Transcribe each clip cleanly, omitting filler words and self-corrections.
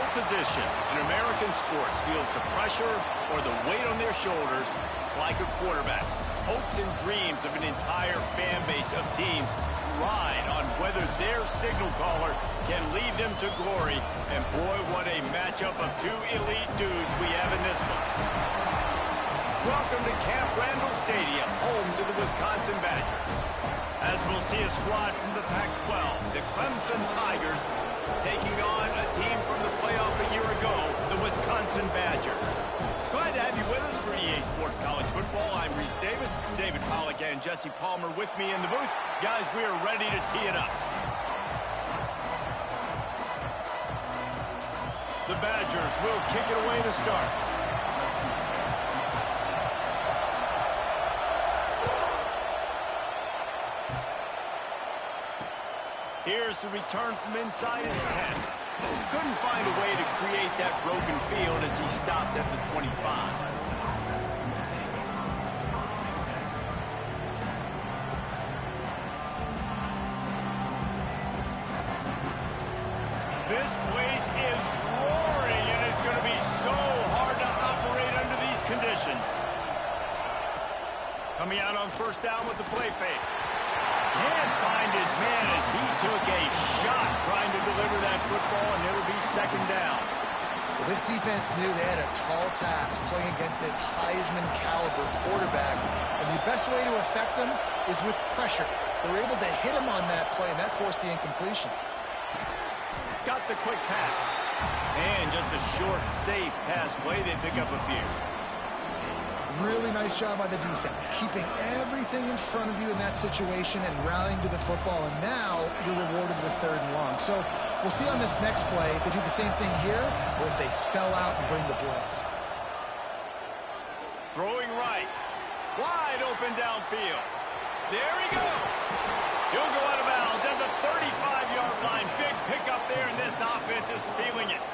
pole position in American sports feels the pressure or the weight on their shoulders like a quarterback. Hopes and dreams of an entire fan base of teams ride on whether their signal caller can lead them to glory. And boy, what a matchup of two elite dudes we have in this one. Welcome to Camp Randall Stadium, home to the Wisconsin Badgers. As we'll see a squad from the Pac-12, the Clemson Tigers, taking on a team from the playoff a year ago, the Wisconsin Badgers. Glad to have you with us for EA Sports College Football. I'm Reese Davis, David Pollack, and Jesse Palmer with me in the booth. Guys, we are ready to tee it up. The Badgers will kick it away to start. Here's the return from inside his 10. Couldn't find a way to create that broken field as he stopped at the 25. This place is roaring, and it's going to be so hard to operate under these conditions. Coming out on first down with the play fake. Can't find his man as he took a shot trying to deliver that football, and it'll be second down. Well, this defense knew they had a tall task playing against this Heisman-caliber quarterback, and the best way to affect him is with pressure. They were able to hit him on that play, and that forced the incompletion. Got the quick pass. And just a short, safe pass play. They pick up a few. Really nice job by the defense, keeping everything in front of you in that situation and rallying to the football, and now you're rewarded with third and long. So we'll see on this next play if they do the same thing here or if they sell out and bring the blitz. Throwing right. Wide open downfield. There he goes. He'll go out of bounds at the 35-yard line. Big pickup there, and this offense is feeling it.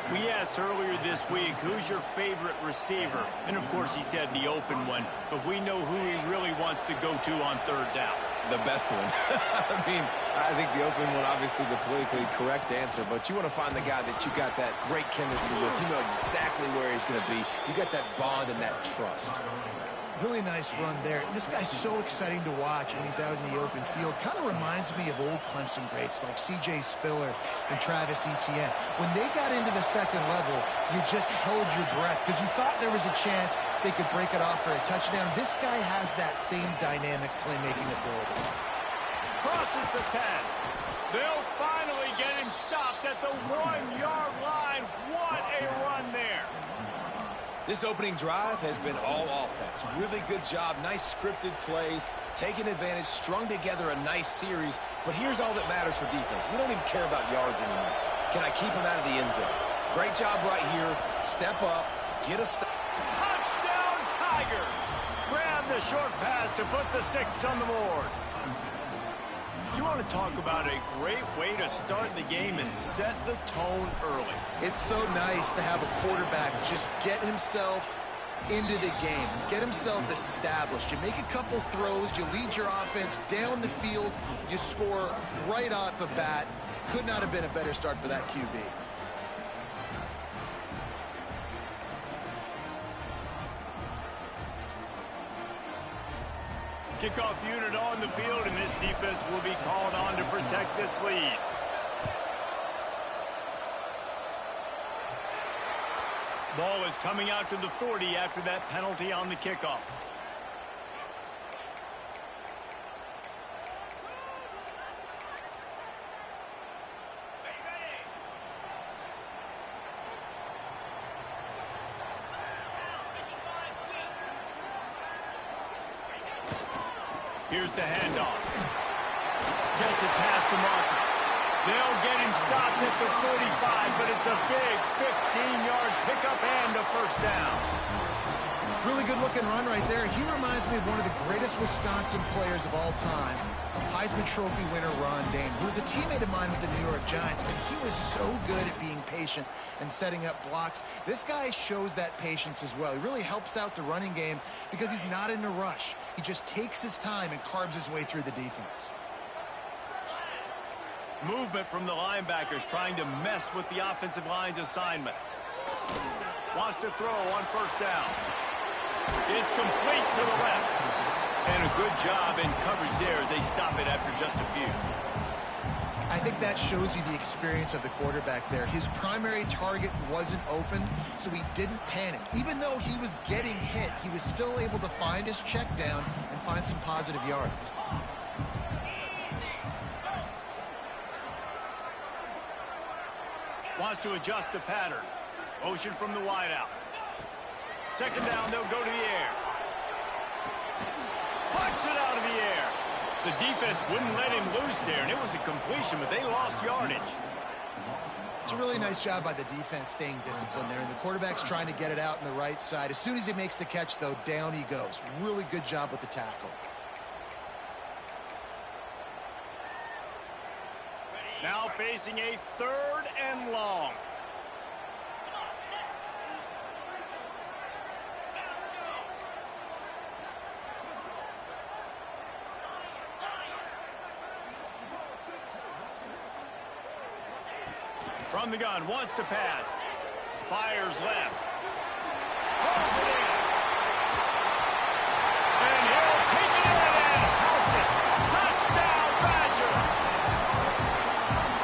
We asked earlier this week, who's your favorite receiver? And, of course, he said the open one, but we know who he really wants to go to on third down. The best one. I mean, I think the open one, obviously the politically correct answer, but you want to find the guy that you got that great chemistry with. You know exactly where he's going to be. You got that bond and that trust. Really nice run there. This guy's so exciting to watch when he's out in the open field. Kind of reminds me of old Clemson greats like C.J. Spiller and Travis Etienne. When they got into the second level, you just held your breath because you thought there was a chance they could break it off for a touchdown. This guy has that same dynamic playmaking ability. Crosses the 10. They'll finally get him stopped at the 1-yard line. What a run there. This opening drive has been all offense. Really good job, nice scripted plays, taking advantage, strung together a nice series. But here's all that matters for defense. We don't even care about yards anymore. Can I keep him out of the end zone? Great job right here. Step up, get a stop. Touchdown Tigers! Grab the short pass to put the 6 on the board. You want to talk about a great way to start the game and set the tone early. It's so nice to have a quarterback just get himself into the game, get himself established. You make a couple throws, you lead your offense down the field, you score right off the bat. Could not have been a better start for that QB. Kickoff unit on the field, and this defense will be called on to protect this lead. Ball is coming out to the 40 after that penalty on the kickoff. Here's the handoff. Gets it past the marker. They'll get him stopped at the 45, but it's a big 15-yard pickup and a first down. Really good-looking run right there. He reminds me of one of the greatest Wisconsin players of all time, Heisman Trophy winner Ron Dayne, who was a teammate of mine with the New York Giants, and he was so good at being patient and setting up blocks. This guy shows that patience as well. He really helps out the running game because he's not in a rush. He just takes his time and carves his way through the defense. Movement from the linebackers trying to mess with the offensive line's assignments. Wants to throw on first down. It's complete to the left. And a good job in coverage there as they stop it after just a few. I think that shows you the experience of the quarterback there. His primary target wasn't open, so he didn't panic. Even though he was getting hit, he was still able to find his check down and find some positive yards. Wants to adjust the pattern. Motion from the wideout. Second down, they'll go to the air. Punch it out of the air. The defense wouldn't let him loose there, and it was a completion, but they lost yardage. It's a really nice job by the defense staying disciplined there, and the quarterback's trying to get it out on the right side. As soon as he makes the catch, though, down he goes. Really good job with the tackle. Now facing a 3rd and long. From the gun, wants to pass. Fires left. Holds it in. And he'll take it in and house it. Touchdown, Badger.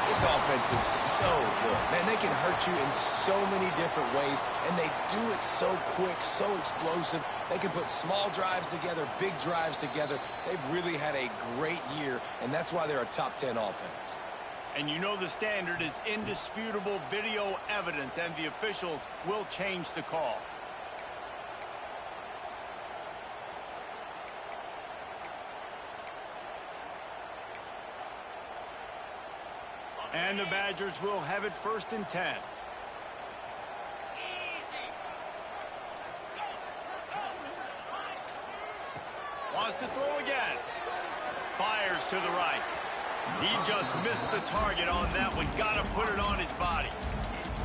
This offense is so good. Man, they can hurt you in so many different ways, and they do it so quick, so explosive. They can put small drives together, big drives together. They've really had a great year, and that's why they're a top 10 offense. And you know the standard is indisputable video evidence, and the officials will change the call. And the Badgers will have it 1st and 10. Wants to throw again. Fires to the right. He just missed the target on that one. Got to put it on his body.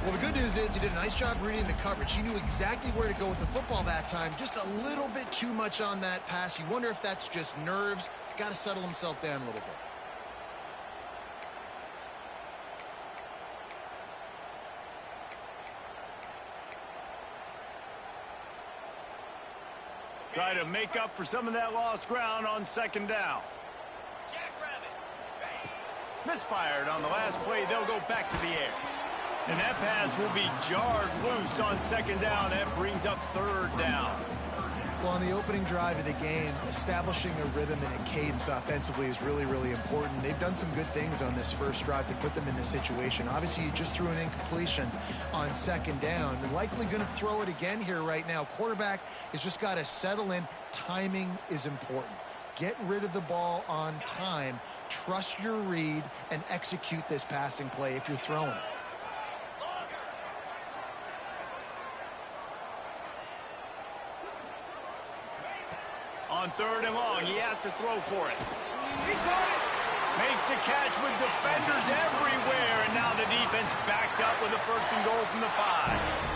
Well, the good news is he did a nice job reading the coverage. He knew exactly where to go with the football that time. Just a little bit too much on that pass. You wonder if that's just nerves. He's got to settle himself down a little bit. Try to make up for some of that lost ground on 2nd down. Misfired on the last play. They'll go back to the air. And that pass will be jarred loose on 2nd down. That brings up 3rd down. Well, on the opening drive of the game, establishing a rhythm and a cadence offensively is really, really important. They've done some good things on this first drive to put them in this situation. Obviously, you just threw an incompletion on 2nd down. You're likely going to throw it again here right now. Quarterback has just got to settle in. Timing is important. Get rid of the ball on time. Trust your read and execute this passing play if you're throwing it. On 3rd and long, he has to throw for it. He caught it. Makes the catch with defenders everywhere, and now the defense backed up with a 1st and goal from the 5.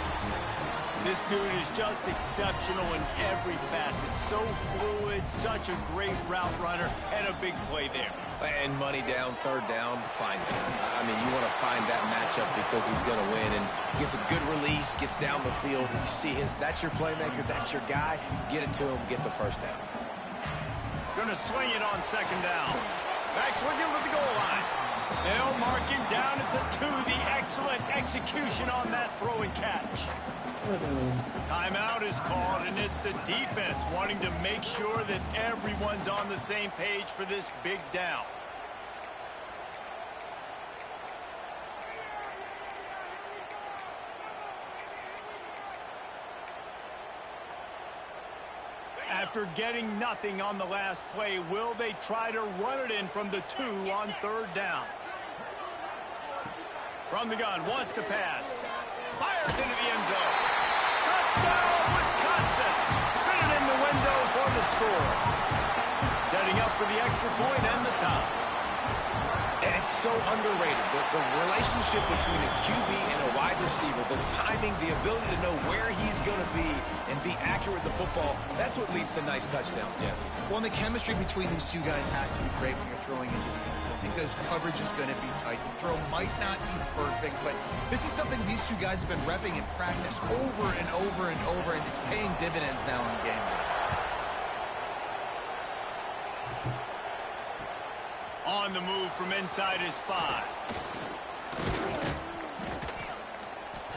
This dude is just exceptional in every facet. So fluid, such a great route runner, and a big play there. And money down, 3rd down, find him. I mean, you want to find that matchup because he's going to win, and gets a good release, gets down the field. You see that's your playmaker, that's your guy. Get it to him, get the 1st down. Going to swing it on 2nd down. Back swinging with the goal line. They'll mark him down at the 2. The excellent execution on that throw and catch. Timeout is called, and it's the defense wanting to make sure that everyone's on the same page for this big down. After getting nothing on the last play, will they try to run it in from the 2 on 3rd down? From the gun, wants to pass. Fires into the end zone. Touchdown, Wisconsin! Fitted in the window for the score. Setting up for the extra point and the tie. And it's so underrated. The relationship between a QB and a wide receiver, the timing, the ability to know where he's going to be and be accurate with the football, that's what leads to nice touchdowns, Jesse. Well, and the chemistry between these two guys has to be great when you're throwing into the end zone because coverage is going to be tight. The throw might not be perfect, but this is something these two guys have been repping in practice over and over and over, and it's paying dividends now on game day. On the move from inside his 5.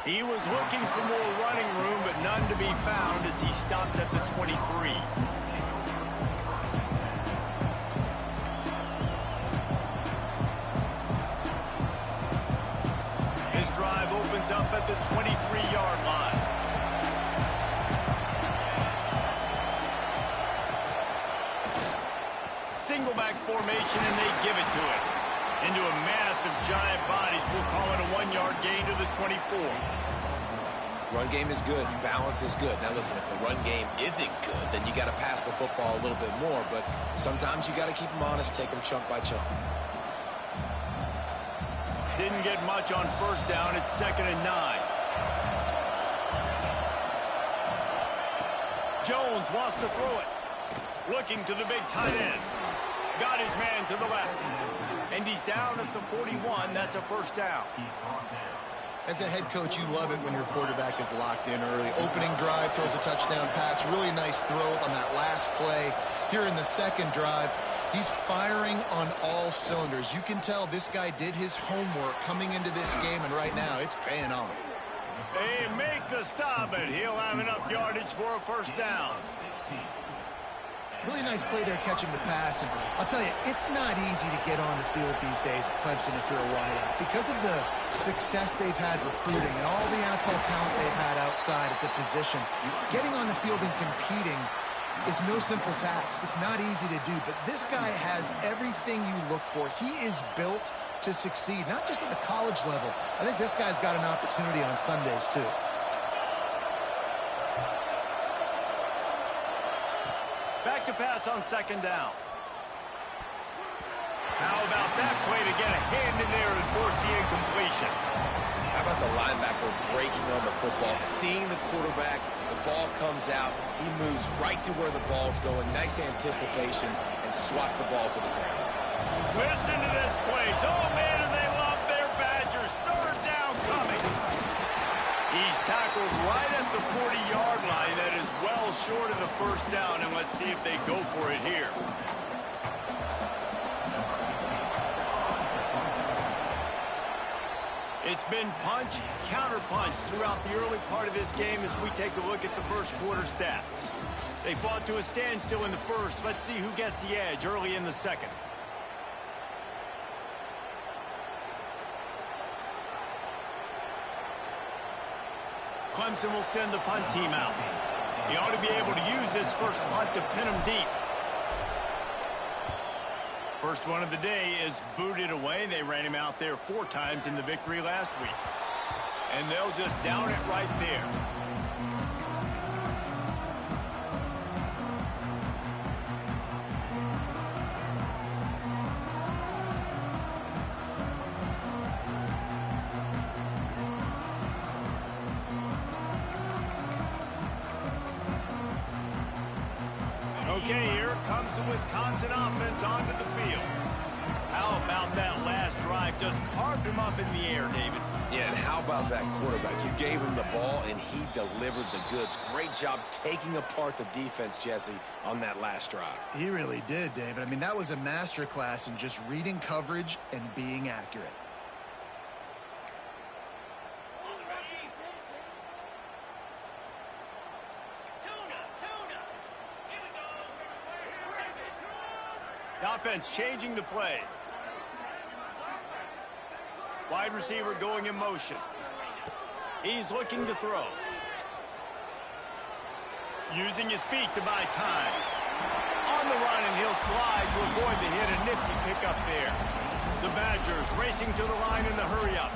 He was looking for more running room, but none to be found as he stopped at the 23. His drive opens up at the 23-yard line. Single back formation, and they give it to him. Into a mass of giant bodies. We'll call it a 1-yard gain to the 24. Run game is good. Balance is good. Now, listen, if the run game isn't good, then you got to pass the football a little bit more. But sometimes you got to keep them honest, take them chunk by chunk. Didn't get much on first down. It's 2nd and 9. Jones wants to throw it. Looking to the big tight end. Got his man to the left. And he's down at the 41. That's a first down. As a head coach, you love it when your quarterback is locked in early. Opening drive, throws a touchdown pass. Really nice throw on that last play. Here in the second drive, he's firing on all cylinders. You can tell this guy did his homework coming into this game, and right now it's paying off. They make the stop, and he'll have enough yardage for a first down. Really nice play there catching the pass. And I'll tell you, it's not easy to get on the field these days at Clemson if you're a wideout. Because of the success they've had recruiting and all the NFL talent they've had outside at the position, getting on the field and competing is no simple task. It's not easy to do, but this guy has everything you look for. He is built to succeed, not just at the college level. I think this guy's got an opportunity on Sundays, too. Back to pass on 2nd down. How about that play to get a hand in there and force the incompletion? How about the linebacker breaking on the football, seeing the quarterback, the ball comes out, he moves right to where the ball's going, nice anticipation, and swats the ball to the ground. Listen to this place. Oh, man, do they love their Badgers. 3rd down coming. He's tackled right at the 40-yard line. That is well short of the first down, and let's see if they go for it here. It's been punch, counter-punch throughout the early part of this game as we take a look at the first quarter stats. They fought to a standstill in the first. Let's see who gets the edge early in the second. Clemson will send the punt team out. He ought to be able to use this first punt to pin him deep. First one of the day is booted away. They ran him out there 4 times in the victory last week. And they'll just down it right there. Okay, here comes the Wisconsin offense onto the field. How about that last drive? Just carved him up in the air, David. Yeah, and how about that quarterback? You gave him the ball, and he delivered the goods. Great job taking apart the defense, Jesse, on that last drive. He really did, David. I mean, that was a masterclass in just reading coverage and being accurate. The offense changing the play. Wide receiver going in motion. He's looking to throw. Using his feet to buy time. On the run, and he'll slide to avoid the hit. A nifty pickup there. The Badgers racing to the line in the hurry-up.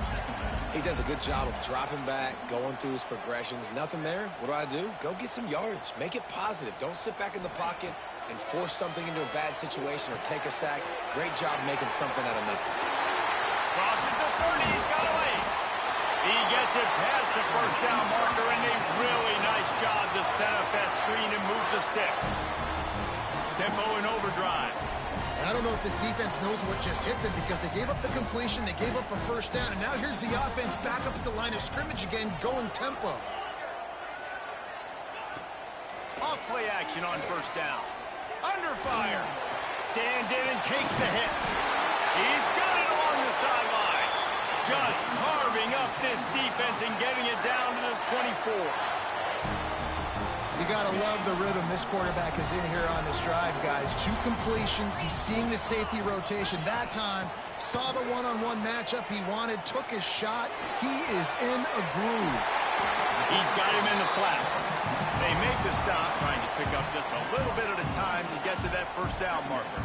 He does a good job of dropping back, going through his progressions. Nothing there. What do? Go get some yardage. Make it positive. Don't sit back in the pocket and force something into a bad situation or take a sack. Great job making something out of nothing. Crosses the 30. He's got away. He gets it past the first down marker, and a really nice job to set up that screen and move the sticks. Tempo and overdrive. I don't know if this defense knows what just hit them because they gave up the completion, they gave up a first down, and now here's the offense back up at the line of scrimmage again, going tempo. Off play action on first down. Under fire. Stands in and takes the hit. He's got it along the sideline. Just carving up this defense and getting it down to the 24. You got to love the rhythm this quarterback is in here on this drive, guys. 2 completions. He's seeing the safety rotation. That time, saw the one-on-one matchup he wanted, took his shot. He is in a groove. He's got him in the flat. They make the stop, trying to pick up just a little bit at a time to get to that first down marker.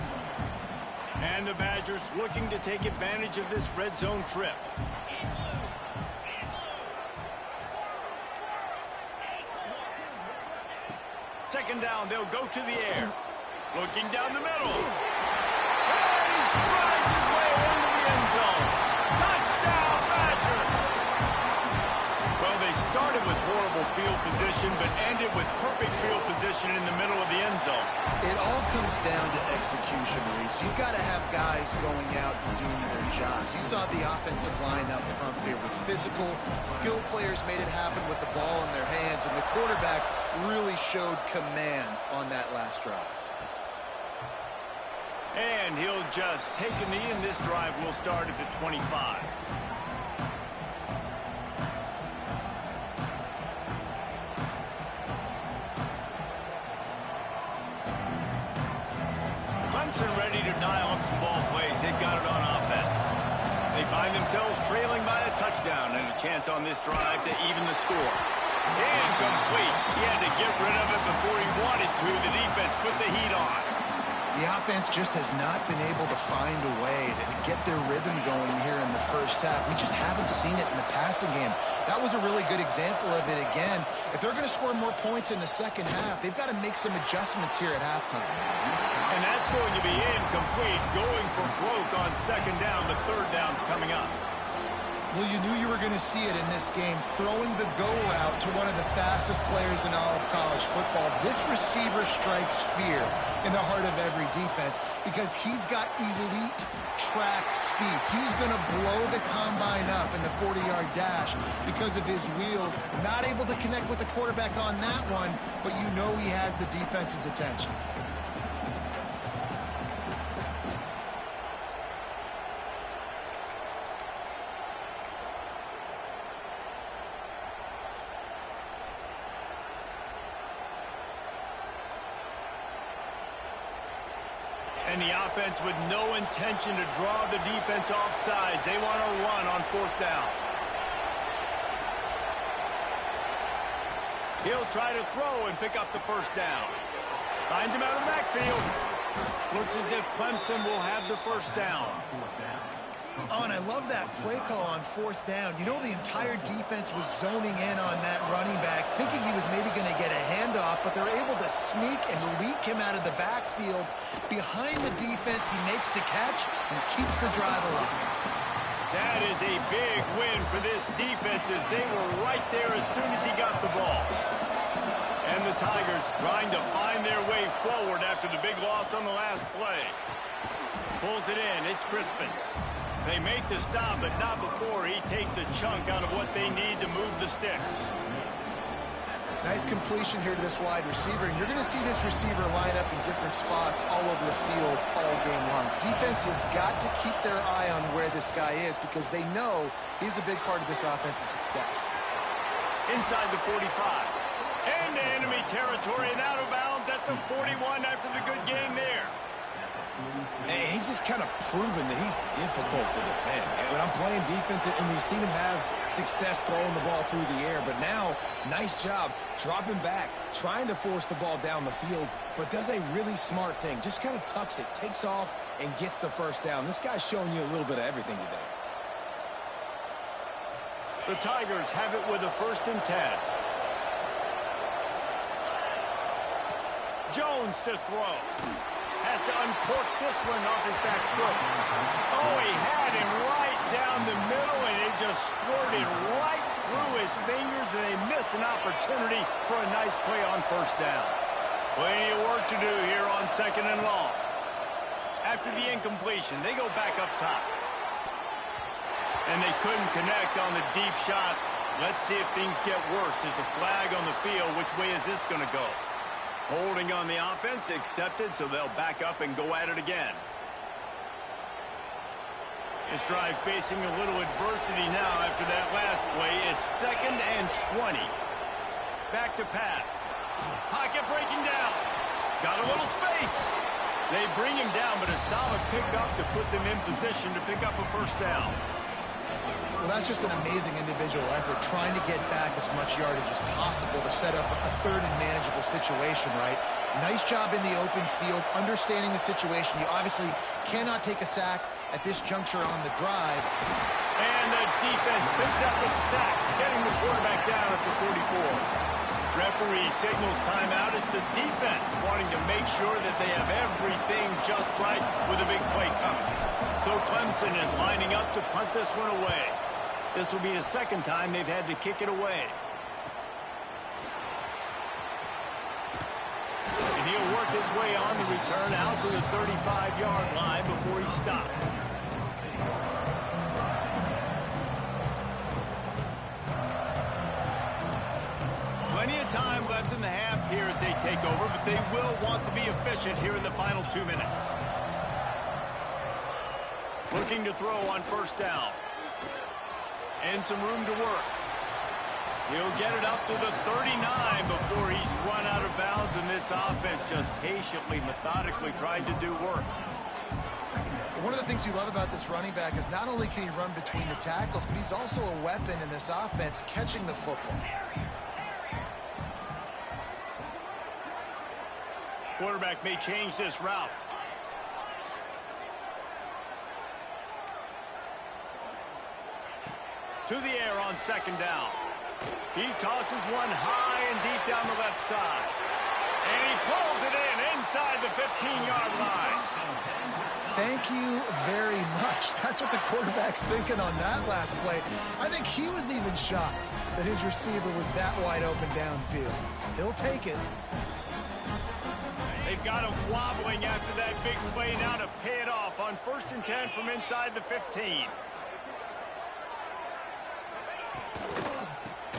And the Badgers looking to take advantage of this red zone trip. Second down, they'll go to the air. Looking down the middle. And he strides his way into the end zone. Touchdown, Badger! Well, they started with horrible field position, but ended with perfect field position in the middle of the end zone. It all comes down to execution, Reese. You've got to have guys going out and doing their jobs. You saw the offensive line up front. They were physical. Skilled players made it happen with the ball in their hands, and the quarterback really showed command on that last drive. And he'll just take a knee, and this drive will start at the 25. Clemson ready to dial up some ball plays. They've got it on offense. They find themselves trailing by a touchdown and a chance on this drive to even the score. Incomplete. He had to get rid of it before he wanted to. The defense put the heat on. The offense just has not been able to find a way to get their rhythm going here in the first half. We just haven't seen it in the passing game. That was a really good example of it again. If they're going to score more points in the second half, they've got to make some adjustments here at halftime. And that's going to be incomplete. Going for broke on second down. The third down's coming up. Well, you knew you were going to see it in this game, throwing the go route to one of the fastest players in all of college football. This receiver strikes fear in the heart of every defense because he's got elite track speed. He's going to blow the combine up in the 40-yard dash because of his wheels. Not able to connect with the quarterback on that one, but you know he has the defense's attention. And the offense with no intention to draw the defense off sides. They want to run on fourth down. He'll try to throw and pick up the first down. Finds him out of the backfield. Looks as if Clemson will have the first down. Oh, and I love that play call on fourth down. You know, the entire defense was zoning in on that running back, thinking he was maybe going to get a handoff, but they're able to sneak and leak him out of the backfield. Behind the defense, he makes the catch and keeps the drive alive. That is a big win for this defense as they were right there as soon as he got the ball. And the Tigers trying to find their way forward after the big loss on the last play. Pulls it in. It's Crispin. They make the stop, but not before he takes a chunk out of what they need to move the sticks. Nice completion here to this wide receiver, and you're going to see this receiver line up in different spots all over the field all game long. Defense has got to keep their eye on where this guy is because they know he's a big part of this offense's success. Inside the 45. Into enemy territory and out of bounds at the 41 after the good game there. And he's just kind of proven that he's difficult to defend. When I'm playing defense, and we've seen him have success throwing the ball through the air, but now, nice job dropping back, trying to force the ball down the field, but does a really smart thing. Just kind of tucks it, takes off, and gets the first down. This guy's showing you a little bit of everything today. The Tigers have it with a 1st and 10. Jones to throw. Has to uncork this one off his back foot. Oh, he had him right down the middle, and it just squirted right through his fingers, and they miss an opportunity for a nice play on 1st down. Plenty of work to do here on 2nd and long. After the incompletion, they go back up top. And they couldn't connect on the deep shot. Let's see if things get worse. There's a flag on the field. Which way is this going to go? Holding on the offense, accepted, so they'll back up and go at it again. This drive facing a little adversity now after that last play. It's 2nd and 20. Back to pass. Pocket breaking down. Got a little space. They bring him down, but a solid pickup to put them in position to pick up a 1st down. Well, that's just an amazing individual effort, trying to get back as much yardage as possible to set up a 3rd and manageable situation, right? Nice job in the open field, understanding the situation. You obviously cannot take a sack at this juncture on the drive. And the defense picks up a sack, getting the quarterback down at the 44. Referee signals timeout. It's the defense wanting to make sure that they have everything just right with a big play coming. So Clemson is lining up to punt this one away. This will be the 2nd time they've had to kick it away. And he'll work his way on the return out to the 35-yard line before he stopped. Plenty of time left in the half here as they take over, but they will want to be efficient here in the final 2 minutes. Looking to throw on 1st down. And some room to work. He'll get it up to the 39 before he's run out of bounds, and this offense just patiently, methodically tried to do work. One of the things you love about this running back is not only can he run between the tackles, but he's also a weapon in this offense catching the football. Quarterback may change this route. To the air on 2nd down. He tosses one high and deep down the left side. And he pulls it in inside the 15-yard line. Thank you very much. That's what the quarterback's thinking on that last play. I think he was even shocked that his receiver was that wide open downfield. He'll take it. They've got him wobbling after that big play now to pay it off on 1st and 10 from inside the 15.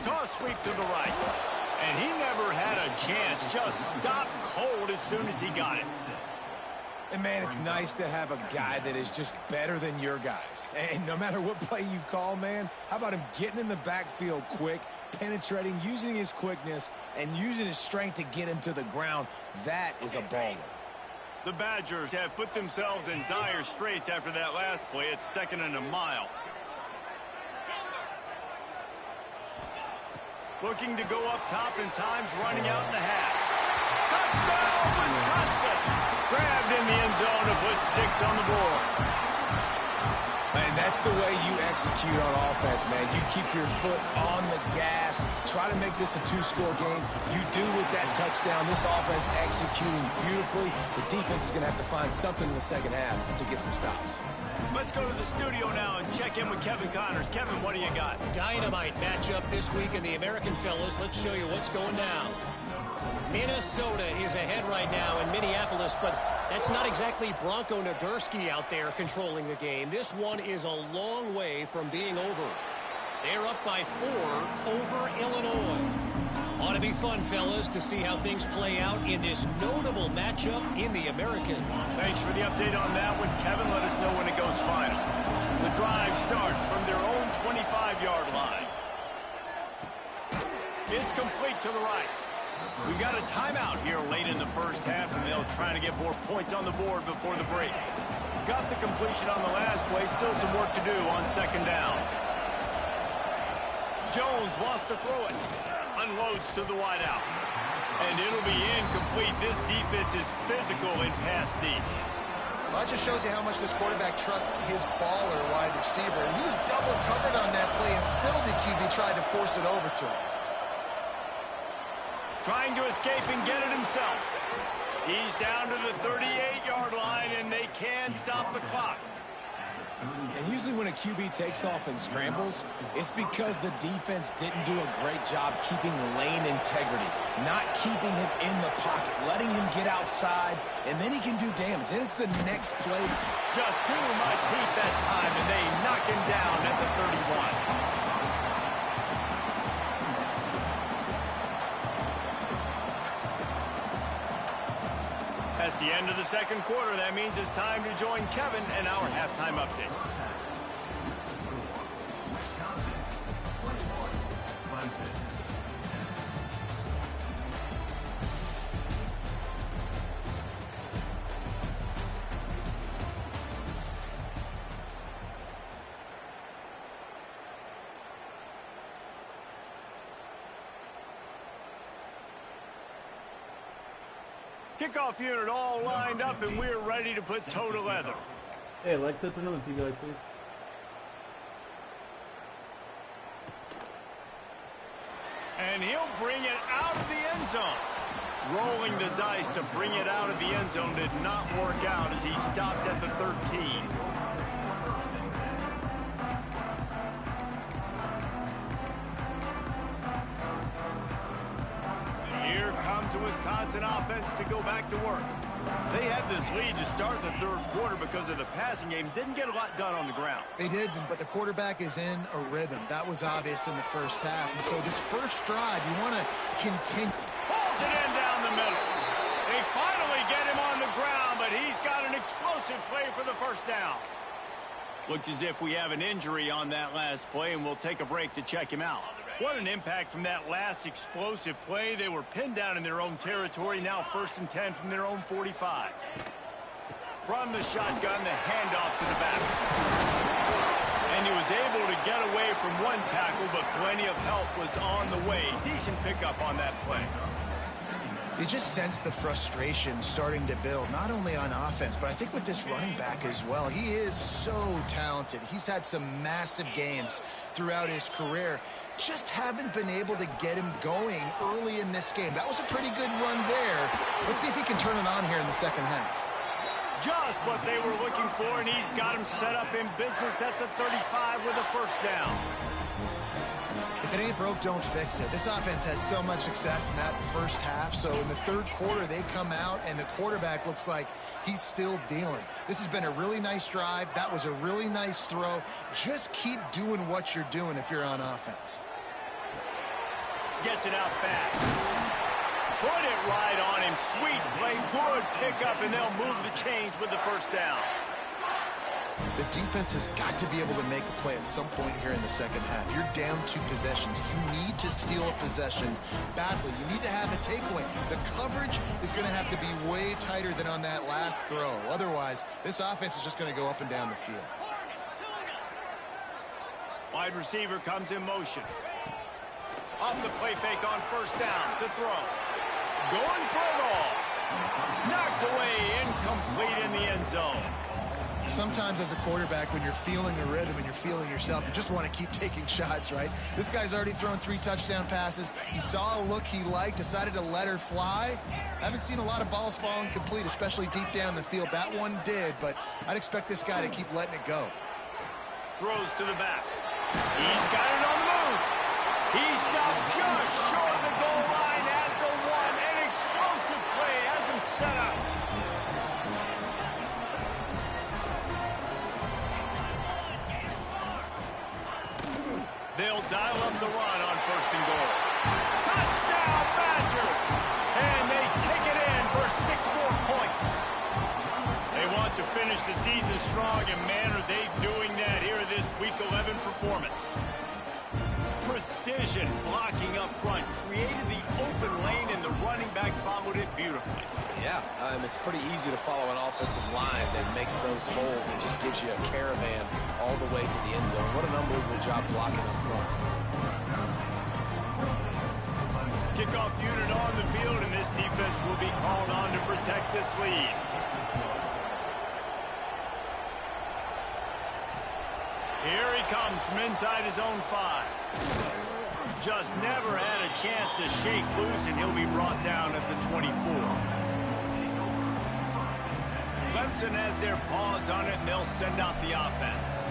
Toss sweep to the right. And he never had a chance. Just stopped cold as soon as he got it. And, man, it's nice to have a guy that is just better than your guys. And no matter what play you call, man, how about him getting in the backfield quick, penetrating, using his quickness, and using his strength to get him to the ground? That is a baller. The Badgers have put themselves in dire straits after that last play. It's 2nd and a mile. Looking to go up top, and time's running out in the half. Touchdown, Wisconsin! Grabbed in the end zone to put 6 on the board. And that's the way you execute on offense, man. You keep your foot on the gas. Try to make this a 2-score game. You do with that touchdown. This offense executing beautifully. The defense is going to have to find something in the 2nd half to get some stops. Let's go to the studio now and check in with Kevin Connors. Kevin, what do you got? Dynamite matchup this week in the American fellas. Let's show you what's going down. Minnesota is ahead right now in Minneapolis, but that's not exactly Bronco Nagurski out there controlling the game. This one is a long way from being over. They're up by 4 over Illinois. Ought to be fun, fellas, to see how things play out in this notable matchup in the American. Thanks for the update on that one, Kevin. Let us know when it goes final. The drive starts from their own 25-yard line. It's complete to the right. We've got a timeout here late in the first half, and they'll try to get more points on the board before the break. Got the completion on the last play. Still some work to do on 2nd down. Jones wants to throw it. Unloads to the wideout. And it'll be incomplete. This defense is physical in pass deep. Well, that just shows you how much this quarterback trusts his baller wide receiver. He was double covered on that play, and still the QB tried to force it over to him. Trying to escape and get it himself. He's down to the 38-yard line, and they can stop the clock. And usually when a QB takes off and scrambles, it's because the defense didn't do a great job keeping lane integrity, not keeping him in the pocket, letting him get outside, and then he can do damage. Then it's the next play. Just too much heat that time, and they knock him down at the 31. That's the end of the second quarter. That means it's time to join Kevin and our halftime update. Kickoff unit all lined up, and we're ready to put toe to leather. Hey, Alexa, turn on the TV, please. And he'll bring it out of the end zone. Rolling the dice to bring it out of the end zone did not work out as he stopped at the 13. Here comes the Wisconsin offense to go back to work. They had this lead to start the third quarter because of the passing game. Didn't get a lot done on the ground. They did, but the quarterback is in a rhythm. That was obvious in the first half. And so this first drive, you want to continue. Pulls it in down the middle. They finally get him on the ground, but he's got an explosive play for the first down. Looks as if we have an injury on that last play, and we'll take a break to check him out. What an impact from that last explosive play. They were pinned down in their own territory, now 1st and 10 from their own 45. From the shotgun, the handoff to the back. And he was able to get away from one tackle, but plenty of help was on the way. Decent pickup on that play. You just sense the frustration starting to build, not only on offense, but I think with this running back as well. He is so talented. He's had some massive games throughout his career. Just haven't been able to get him going early in this game. That was a pretty good run there. Let's see if he can turn it on here in the second half. Just what they were looking for, and he's got him set up in business at the 35 with a first down. If it ain't broke, don't fix it. This offense had so much success in that first half, so in the third quarter, they come out, and the quarterback looks like he's still dealing. This has been a really nice drive. That was a really nice throw. Just keep doing what you're doing if you're on offense. Gets it out fast. Put it right on him. Sweet play. Good pickup, and they'll move the chains with the first down. The defense has got to be able to make a play at some point here in the second half. You're down 2 possessions. You need to steal a possession badly. You need to have a takeaway. The coverage is going to have to be way tighter than on that last throw. Otherwise, this offense is just going to go up and down the field. Wide receiver comes in motion. Off the play fake on first down to throw. Going for it all. Knocked away, incomplete in the end zone. Sometimes as a quarterback, when you're feeling a rhythm and you're feeling yourself, you just want to keep taking shots, right? This guy's already thrown 3 touchdown passes. He saw a look he liked, decided to let her fly. Haven't seen a lot of balls falling complete, especially deep down the field. That one did, but I'd expect this guy to keep letting it go. Throws to the back. He's got it on the move. He stopped just short of the goal line at the 1. An explosive play has him set up. They'll dial up the run on 1st and goal. Touchdown, Badger! And they take it in for 6 more points. They want to finish the season strong, and man, are they doing that here in this Week 11 performance. Precision blocking up front, created the open lane, and the running back followed it beautifully. Yeah, it's pretty easy to follow an offensive line that makes those holes and just gives you a caravan all the way to the end zone. What an unbelievable job blocking up front. Kickoff unit on the field, and this defense will be called on to protect this lead. Here he comes from inside his own 5. Just never had a chance to shake loose, and he'll be brought down at the 24. Clemson has their paws on it, and they'll send out the offense.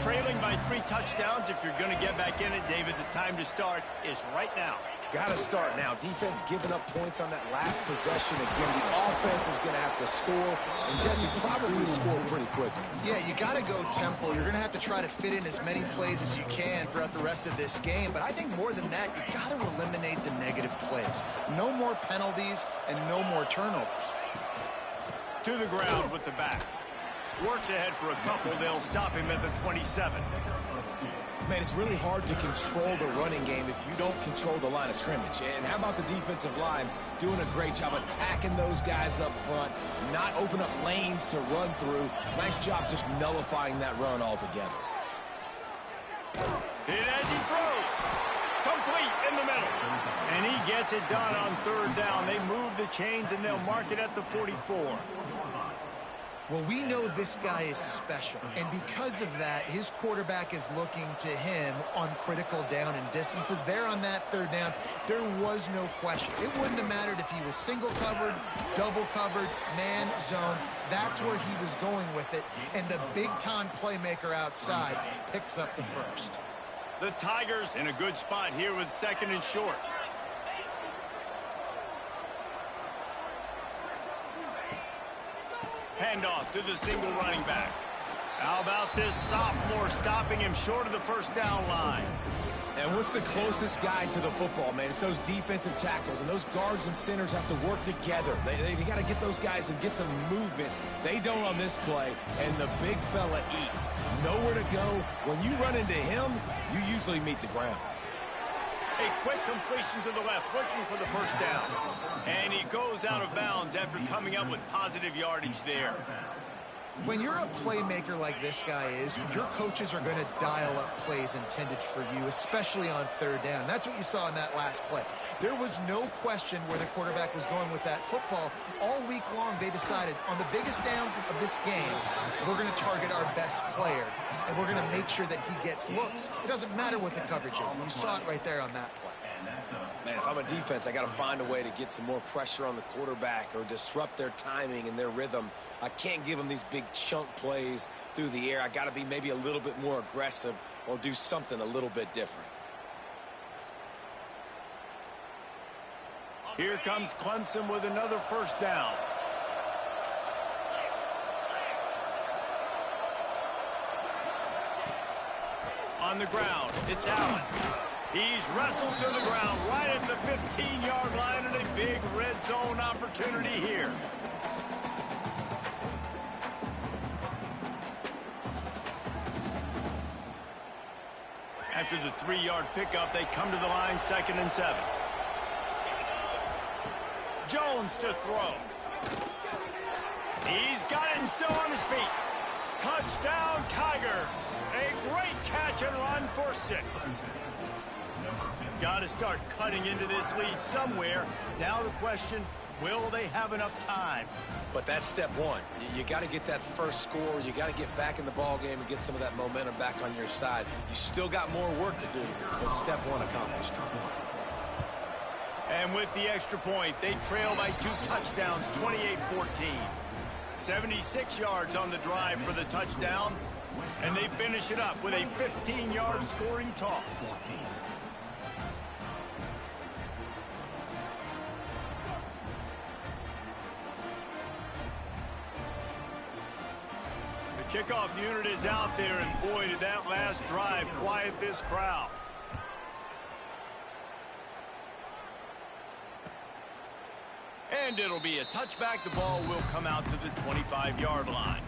Trailing by 3 touchdowns, if you're going to get back in it, David, the time to start is right now. Got to start now. Defense giving up points on that last possession. Again, the offense is going to have to score, and Jesse probably score pretty quickly. Yeah, you got to go tempo. You're going to have to try to fit in as many plays as you can throughout the rest of this game. But I think more than that, you got to eliminate the negative plays. No more penalties and no more turnovers. To the ground with the back. Works ahead for a couple. They'll stop him at the 27. Man, it's really hard to control the running game if you don't control the line of scrimmage. And how about the defensive line doing a great job attacking those guys up front, not open up lanes to run through. Nice job just nullifying that run altogether. Hit as he throws. Complete in the middle. And he gets it done on 3rd down. They move the chains, and they'll mark it at the 44. Well, we know this guy is special, and because of that, his quarterback is looking to him on critical down and distances. There on that 3rd down, there was no question. It wouldn't have mattered if he was single covered, double covered, man, zone. That's where he was going with it, and the big-time playmaker outside picks up the 1st. The Tigers in a good spot here with 2nd and short. Handoff to the single running back. How about this sophomore stopping him short of the 1st down line? And what's the closest guy to the football, man? It's those defensive tackles, and those guards and centers have to work together. They got to get those guys and get some movement. They don't on this play, and the big fella eats. Nowhere to go. When you run into him, you usually meet the ground. A quick completion to the left, looking for the 1st down. And he goes out of bounds after coming up with positive yardage there. When you're a playmaker like this guy is, your coaches are going to dial up plays intended for you, especially on 3rd down. That's what you saw in that last play. There was no question where the quarterback was going with that football. All week long, they decided on the biggest downs of this game, we're going to target our best player, and we're going to make sure that he gets looks. It doesn't matter what the coverage is, and you saw it right there on that play. Man, if I'm a defense, I got to find a way to get some more pressure on the quarterback or disrupt their timing and their rhythm. I can't give them these big chunk plays through the air. I got to be maybe a little bit more aggressive or do something a little bit different. Here comes Clemson with another 1st down. On the ground, it's Allen. He's wrestled to the ground right at the 15-yard line, and a big red zone opportunity here. After the 3-yard pickup, they come to the line, 2nd and 7. Jones to throw. He's got it and still on his feet. Touchdown, Tigers. A great catch and run for 6. Got to start cutting into this lead somewhere. Now the question, will they have enough time? But that's step one. You got to get that first score. You got to get back in the ball game and get some of that momentum back on your side. You still got more work to do, but step 1 accomplished. And with the extra point, they trail by 2 touchdowns, 28-14. 76 yards on the drive for the touchdown, and they finish it up with a 15-yard scoring toss. The kickoff unit is out there, and boy, did that last drive quiet this crowd. And it'll be a touchback. The ball will come out to the 25-yard line.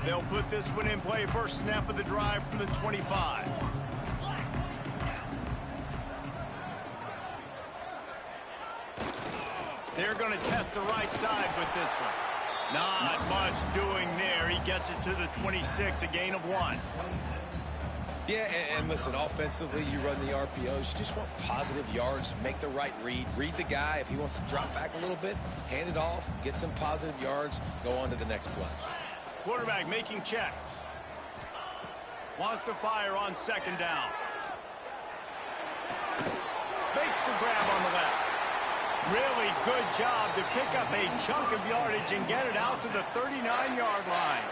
They'll put this one in play. First snap of the drive from the 25. They're going to test the right side with this one. Not much doing there. He gets it to the 26, a gain of 1. Yeah, and listen, offensively, you run the RPOs. You just want positive yards, make the right read. Read the guy. If he wants to drop back a little bit, hand it off, get some positive yards, go on to the next play. Quarterback making checks. Wants to fire on second down. Makes the grab on the left. Really good job to pick up a chunk of yardage and get it out to the 39-yard line.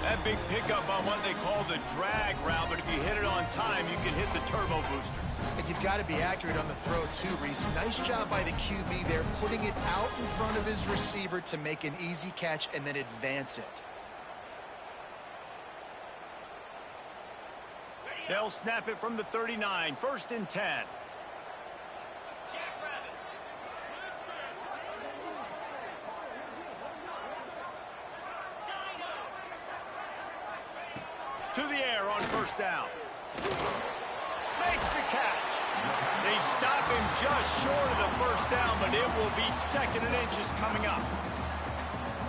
That big pickup on what they call the drag route, but if you hit it on time, you can hit the turbo boosters. And you've got to be accurate on the throw, too, Reese. Nice job by the QB there, putting it out in front of his receiver to make an easy catch and then advance it. They'll snap it from the 39, 1st and 10. To the air on 1st down. Makes the catch. They stop him just short of the 1st down, but it will be 2nd and inches coming up.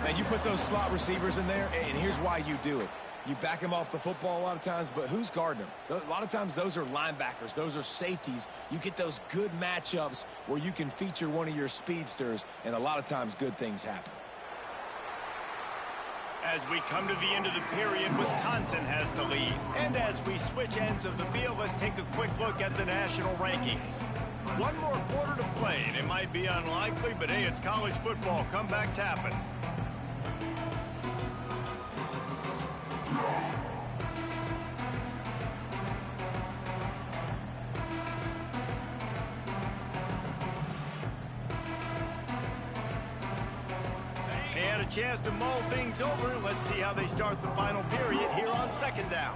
Man, you put those slot receivers in there, and here's why you do it. You back them off the football a lot of times, but who's guarding them? A lot of times those are linebackers. Those are safeties. You get those good matchups where you can feature one of your speedsters, and a lot of times good things happen. As we come to the end of the period, Wisconsin has the lead. And as we switch ends of the field, let's take a quick look at the national rankings. One more quarter to play, and it might be unlikely, but hey, it's college football. Comebacks happen. They had a chance to mull things over. Let's see how they start the final period here on 2nd down.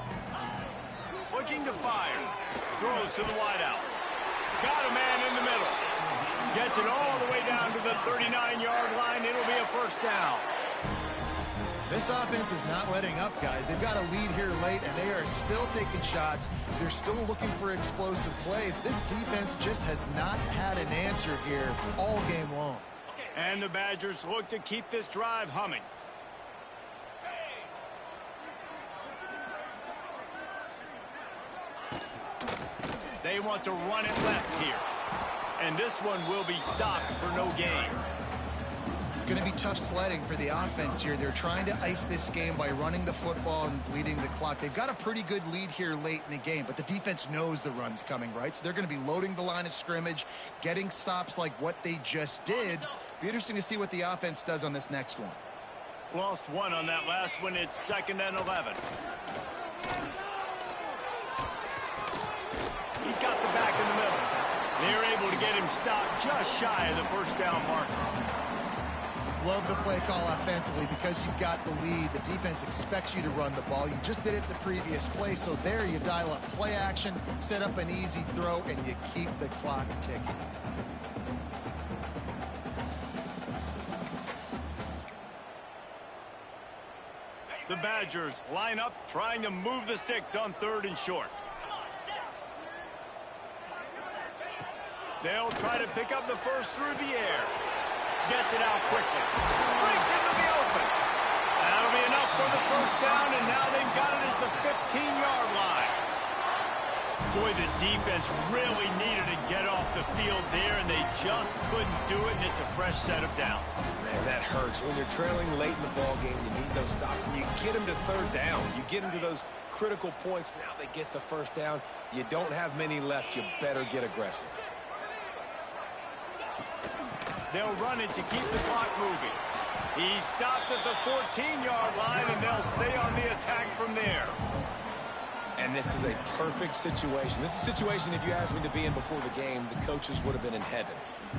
Looking to fire. Throws to the wideout. Got a man in the middle. Gets it all the way down to the 39-yard line. It'll be a 1st down. This offense is not letting up, guys. They've got a lead here late, and they are still taking shots. They're still looking for explosive plays. This defense just has not had an answer here all game long. And the Badgers look to keep this drive humming. They want to run it left here. And this one will be stopped for no gain. It's going to be tough sledding for the offense here. They're trying to ice this game by running the football and bleeding the clock. They've got a pretty good lead here late in the game, but the defense knows the run's coming, right? So they're going to be loading the line of scrimmage, getting stops like what they just did. Be interesting to see what the offense does on this next one. Lost one on that last one. It's 2nd and 11. He's got the back in the middle. They're able to get him stopped just shy of the 1st down marker. Love the play call offensively because you've got the lead. The defense expects you to run the ball. You just did it the previous play, so there you dial up play action, set up an easy throw, and you keep the clock ticking. The Badgers line up, trying to move the sticks on 3rd and short. They'll try to pick up the 1st through the air. Gets it out quickly. Brings it to the open. That'll be enough for the 1st down, and now they've got it at the 15-yard line. Boy, the defense really needed to get off the field there, and they just couldn't do it, and it's a fresh set of downs. Man, that hurts. When you're trailing late in the ball game, you need those stops, and you get them to 3rd down. You get them to those critical points. Now they get the 1st down. You don't have many left. You better get aggressive. They'll run it to keep the clock moving. He stopped at the 14-yard line, and they'll stay on the attack from there. And this is a perfect situation. This is a situation, if you asked me to be in before the game, the coaches would have been in heaven.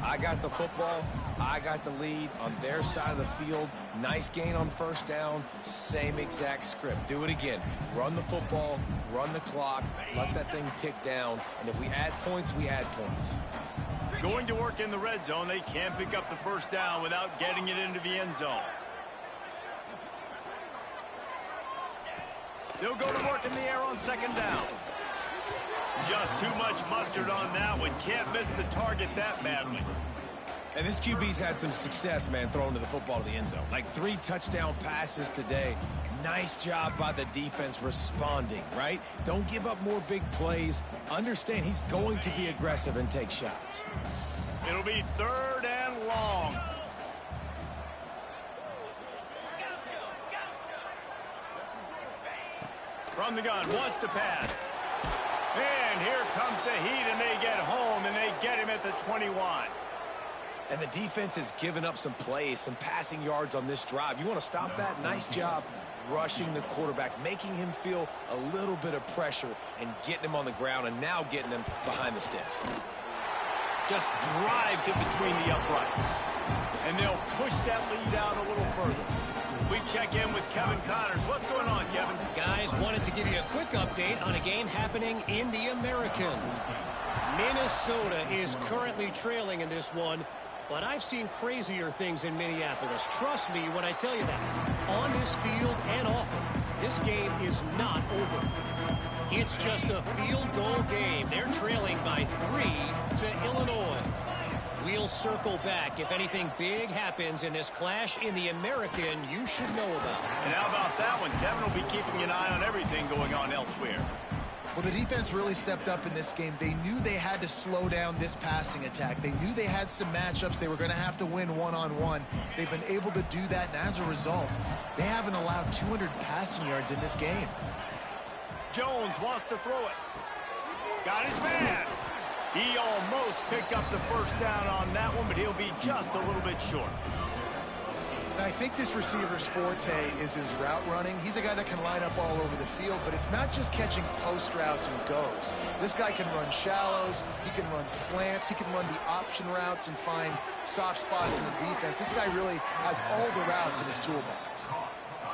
I got the football. I got the lead on their side of the field. Nice gain on 1st down. Same exact script. Do it again. Run the football, run the clock, let that thing tick down. And if we add points, we add points. Going to work in the red zone. They can't pick up the 1st down without getting it into the end zone. They'll go to work in the air on 2nd down. Just too much mustard on that one. Can't miss the target that badly. And this QB's had some success, man, throwing to the football to the end zone. Like 3 touchdown passes today. Nice job by the defense responding, right? Don't give up more big plays. Understand he's going to be aggressive and take shots. It'll be 3rd and long. From the gun, wants to pass. And here comes the heat, and they get home, and they get him at the 21. And the defense has given up some plays, some passing yards on this drive. You want to stop that? Nice job rushing the quarterback, making him feel a little bit of pressure and getting him on the ground and now getting him behind the sticks. Just drives it between the uprights. And they'll push that lead out a little further. We check in with Kevin Connors. What's going on, Kevin? Guys, wanted to give you a quick update on a game happening in the American. Minnesota is currently trailing in this one, but I've seen crazier things in Minneapolis. Trust me when I tell you that. On this field and off it, this game is not over. It's just a field goal game. They're trailing by 3 to Illinois. We'll circle back if anything big happens in this clash in the American you should know about. And how about that one? Kevin will be keeping an eye on everything going on elsewhere. Well, the defense really stepped up in this game. They knew they had to slow down this passing attack. They knew they had some matchups they were going to have to win one-on-one. They've been able to do that, and as a result, they haven't allowed 200 passing yards in this game. Jones wants to throw it. Got his man. He almost picked up the first down on that one, but he'll be just a little bit short. And I think this receiver's forte is his route running. He's a guy that can line up all over the field, but it's not just catching post routes and goes. This guy can run shallows, he can run slants, he can run the option routes and find soft spots in the defense. This guy really has all the routes in his toolbox.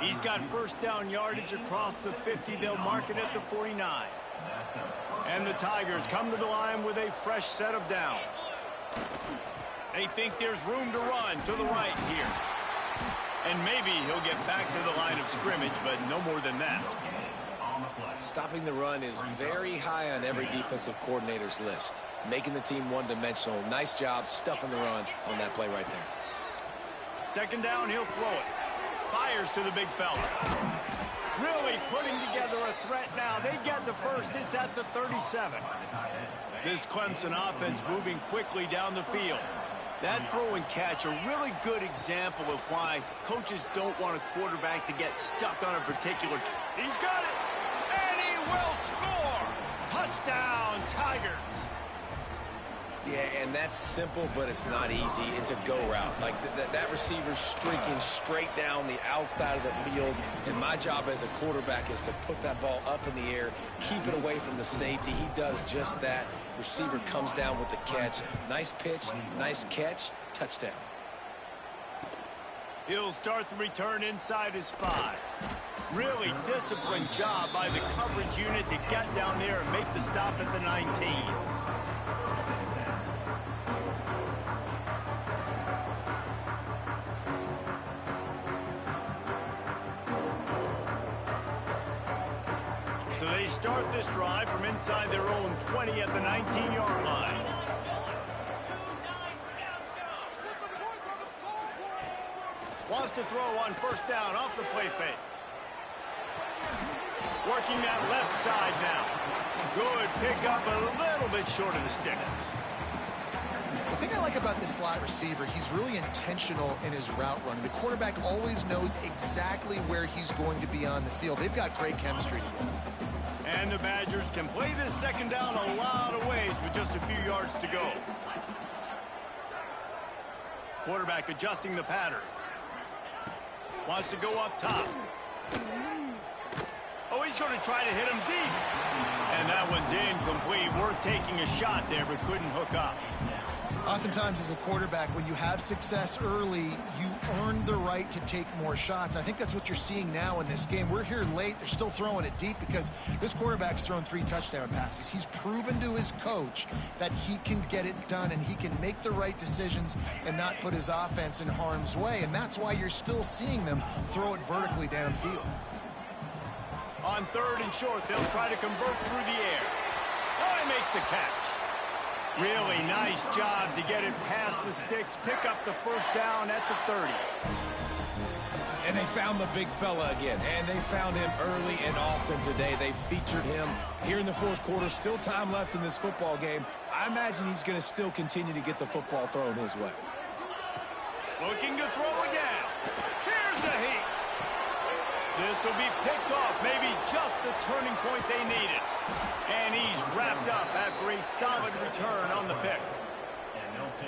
He's got first down yardage across the 50. They'll mark it at the 49. And the Tigers come to the line with a fresh set of downs. They think there's room to run to the right here. And maybe he'll get back to the line of scrimmage, but no more than that. Stopping the run is very high on every defensive coordinator's list. Making the team one-dimensional. Nice job stuffing the run on that play right there. Second down, he'll throw it. Fires to the big fella. Really putting together a threat now. They get the first. It's at the 37. This Clemson offense moving quickly down the field. That throw and catch, a really good example of why coaches don't want a quarterback to get stuck on a particular... He's got it! And he will score! Touchdown, Tigers! Yeah, and that's simple, but it's not easy. It's a go route. Like that receiver's streaking straight down the outside of the field, and my job as a quarterback is to put that ball up in the air, keep it away from the safety. He does just that. Receiver comes down with the catch. Nice pitch, nice catch, touchdown. He'll start the return inside his 5. Really disciplined job by the coverage unit to get down there and make the stop at the 19. So they start this drive from inside their own 20 at the 19-yard line. Wants to throw on first down off the play fake. Working that left side now. Good pickup, a little bit short of the sticks. The thing I like about this slot receiver, he's really intentional in his route running. The quarterback always knows exactly where he's going to be on the field. They've got great chemistry together. And the Badgers can play this second down a lot of ways with just a few yards to go. Quarterback adjusting the pattern. Wants to go up top. Oh, he's going to try to hit him deep. And that one's incomplete. Worth taking a shot there, but couldn't hook up. Oftentimes as a quarterback, when you have success early, you earn the right to take more shots. I think that's what you're seeing now in this game. We're here late. They're still throwing it deep because this quarterback's thrown 3 touchdown passes. He's proven to his coach that he can get it done and he can make the right decisions and not put his offense in harm's way. And that's why you're still seeing them throw it vertically downfield. On third and short, they'll try to convert through the air. Oh, he makes the catch. Really nice job to get it past the sticks, pick up the first down at the 30. And they found the big fella again, and they found him early and often today. They featured him here in the fourth quarter. Still time left in this football game. I imagine he's going to still continue to get the football thrown his way. Looking to throw again. Here's the heat. This will be picked off, maybe just the turning point they needed. And he's wrapped up after a solid return on the pick.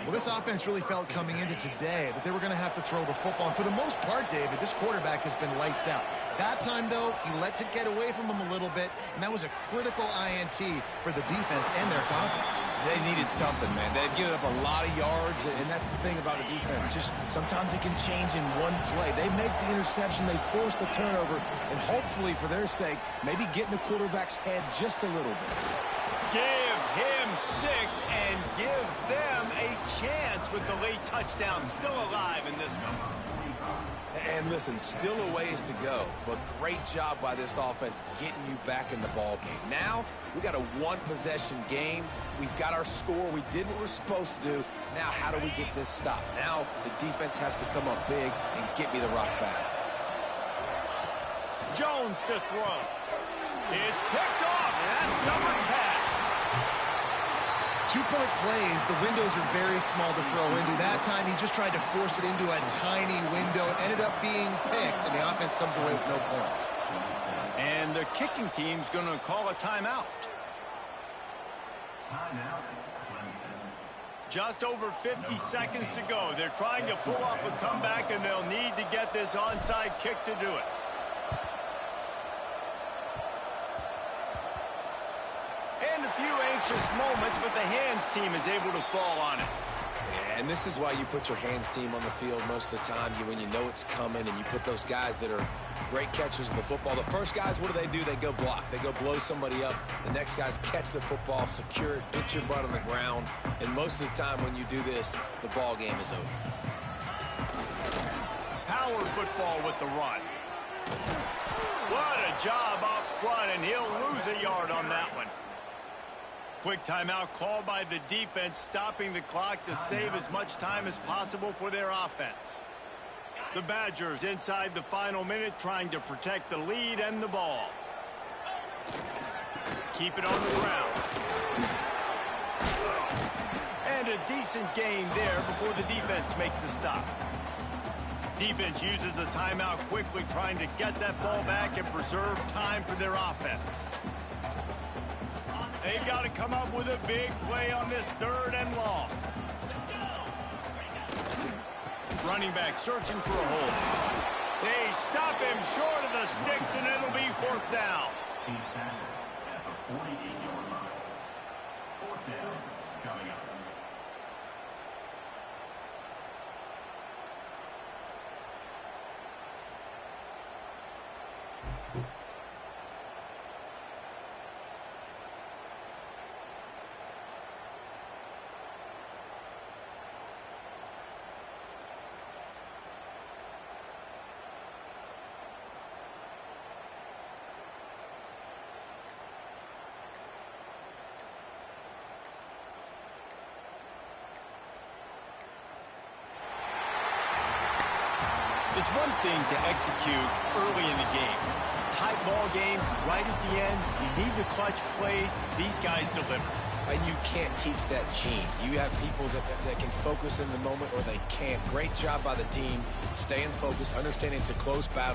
Well, this offense really felt coming into today that they were going to have to throw the football. And for the most part, David, this quarterback has been lights out. That time, though, he lets it get away from him a little bit, and that was a critical INT for the defense and their confidence. They needed something, man. They've given up a lot of yards, and that's the thing about the defense. Just sometimes it can change in one play. They make the interception, they force the turnover, and hopefully, for their sake, maybe get in the quarterback's head just a little bit. Give him 6 and give them a chance with the late touchdown still alive in this one. And listen, still a ways to go, but great job by this offense getting you back in the ball game. Now, we got a one-possession game. We've got our score. We did what we're supposed to do. Now, how do we get this stopped? Now, the defense has to come up big and get me the rock back. Jones to throw. It's picked off, and that's number 10. Two-point plays, the windows are very small to throw into. That time, he just tried to force it into a tiny window. It ended up being picked, and the offense comes away with no points. And the kicking team's going to call a timeout. Just over 50 seconds to go. They're trying to pull off a comeback, and they'll need to get this onside kick to do it. And a few anxious moments, but the hands team is able to fall on it. Yeah, and this is why you put your hands team on the field most of the time. When you know it's coming, and you put those guys that are great catchers of the football. The first guys, what do? They go block. They go blow somebody up. The next guys catch the football, secure it, get your butt on the ground. And most of the time when you do this, the ball game is over. Power football with the run. What a job up front, and he'll lose a yard on that one. Quick timeout called by the defense, stopping the clock to save as much time as possible for their offense. The Badgers inside the final minute trying to protect the lead and the ball. Keep it on the ground. And a decent gain there before the defense makes the stop. Defense uses a timeout quickly, trying to get that ball back and preserve time for their offense. They've got to come up with a big play on this 3rd and long. Running back searching for a hole. They stop him short of the sticks, and it'll be 4th down. He's tackled at the 48-yard line. 4th down coming up. It's one thing to execute early in the game. Tight ball game, right at the end. You need the clutch plays. These guys deliver. And you can't teach that gene. You have people that can focus in the moment, or they can't. Great job by the team, staying focused, understanding it's a close battle.